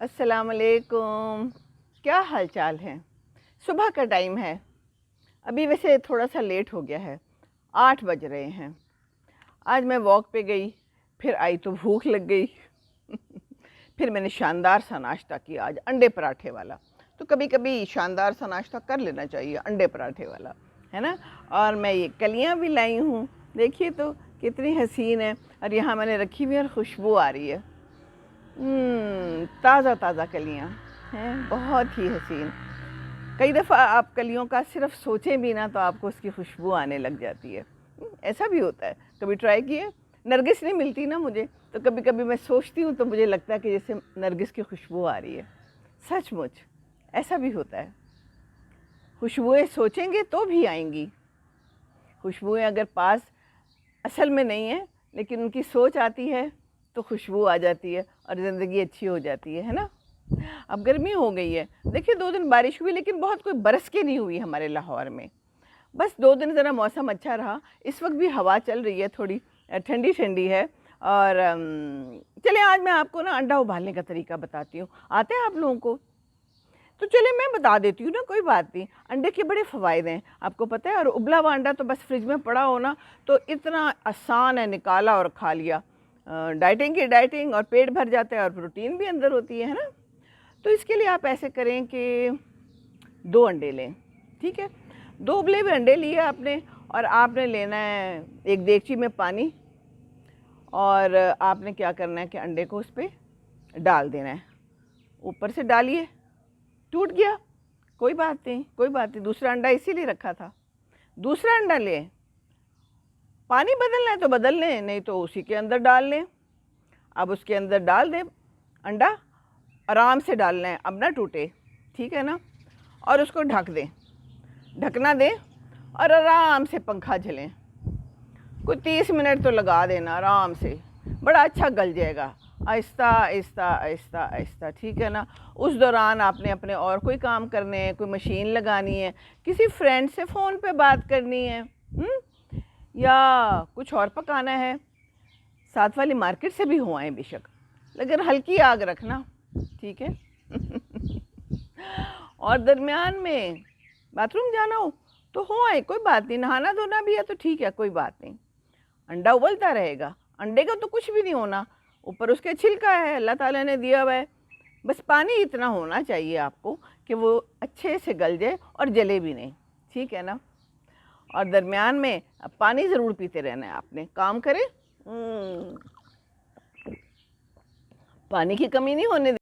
السلام علیکم، کیا حال چال ہے؟ صبح کا ٹائم ہے، ابھی ویسے تھوڑا سا لیٹ ہو گیا ہے، 8 بج رہے ہیں۔ آج میں واک پہ گئی، پھر آئی تو بھوک لگ گئی پھر میں نے شاندار سا ناشتہ کیا آج، انڈے پراٹھے والا۔ تو کبھی کبھی شاندار سا ناشتہ کر لینا چاہیے، انڈے پراٹھے والا، ہے نا۔ اور میں یہ کلیاں بھی لائی ہوں، دیکھیے تو کتنی حسین ہے، اور یہاں میں نے رکھی ہوئی اور خوشبو آ رہی ہے، تازہ تازہ کلیاں ہیں، بہت ہی حسین۔ کئی دفعہ آپ کلیوں کا صرف سوچیں بھی نا تو آپ کو اس کی خوشبو آنے لگ جاتی ہے، ایسا بھی ہوتا ہے۔ کبھی ٹرائی کیے؟ نرگس نہیں ملتی نا مجھے، تو کبھی کبھی میں سوچتی ہوں تو مجھے لگتا ہے کہ جیسے نرگس کی خوشبو آ رہی ہے، سچ مچ ایسا بھی ہوتا ہے۔ خوشبوئیں سوچیں گے تو بھی آئیں گی، خوشبوئیں اگر پاس اصل میں نہیں ہیں لیکن ان کی سوچ آتی ہے تو خوشبو آ جاتی ہے اور زندگی اچھی ہو جاتی ہے نا۔ اب گرمی ہو گئی ہے، دیکھیے 2 دن بارش ہوئی لیکن بہت کوئی برس کے نہیں ہوئی ہمارے لاہور میں، بس 2 دن ذرا موسم اچھا رہا۔ اس وقت بھی ہوا چل رہی ہے، تھوڑی ٹھنڈی ٹھنڈی ہے۔ اور چلیں آج میں آپ کو نا انڈا ابالنے کا طریقہ بتاتی ہوں، آتے ہیں آپ لوگوں کو؟ تو چلیں میں بتا دیتی ہوں نا، کوئی بات نہیں۔ انڈے کے بڑے فوائد ہیں آپ کو پتہ ہے، اور ابلا ہوا انڈا تو بس فریج میں پڑا ہونا تو اتنا آسان ہے، نکالا اور کھا لیا، ڈائٹنگ کی ڈائٹنگ، اور پیٹ بھر جاتا ہے اور پروٹین بھی اندر ہوتی ہے نا۔ تو اس کے لیے آپ ایسے کریں کہ 2 انڈے لیں، ٹھیک ہے، 2 ابلے ہوئے انڈے لیے آپ نے، اور آپ نے لینا ہے ایک دیگچی میں پانی، اور آپ نے کیا کرنا ہے کہ انڈے کو اس پہ ڈال دینا ہے، اوپر سے ڈالیے، ٹوٹ گیا کوئی بات نہیں، کوئی بات نہیں، دوسرا انڈا اسی لیے رکھا تھا، دوسرا انڈا لیں، پانی بدلنا ہے تو بدل لیں، نہیں تو اسی کے اندر ڈال لیں۔ اب اس کے اندر ڈال دیں انڈا، آرام سے ڈالنا ہے، اب نہ ٹوٹے، ٹھیک ہے نا، اور اس کو ڈھک دیں، ڈھکنا دیں، اور آرام سے پنکھا جھلیں، کوئی 30 منٹ تو لگا دینا آرام سے، بڑا اچھا گل جائے گا، آہستہ آہستہ آہستہ آہستہ، ٹھیک ہے نا۔ اس دوران آپ نے اپنے اور کوئی کام کرنے ہیں، کوئی مشین لگانی ہے، کسی فرینڈ سے فون پہ بات کرنی ہے، یا کچھ اور پکانا ہے، ساتھ والی مارکیٹ سے بھی ہو آئیں بے شک، لیکن ہلکی آگ رکھنا، ٹھیک ہے اور درمیان میں باتھ روم جانا ہو تو ہو آئے، کوئی بات نہیں، نہانا دھونا بھی ہے تو ٹھیک ہے، کوئی بات نہیں، انڈا ابلتا رہے گا، انڈے کا تو کچھ بھی نہیں ہونا، اوپر اس کے چھلکا ہے، اللہ تعالیٰ نے دیا ہوا ہے، بس پانی اتنا ہونا چاہیے آپ کو کہ وہ اچھے سے گل جائے اور جلے بھی نہیں، ٹھیک ہے نا۔ اور درمیان میں پانی ضرور پیتے رہنا ہے، آپ نے کام کریں، پانی کی کمی نہیں ہونے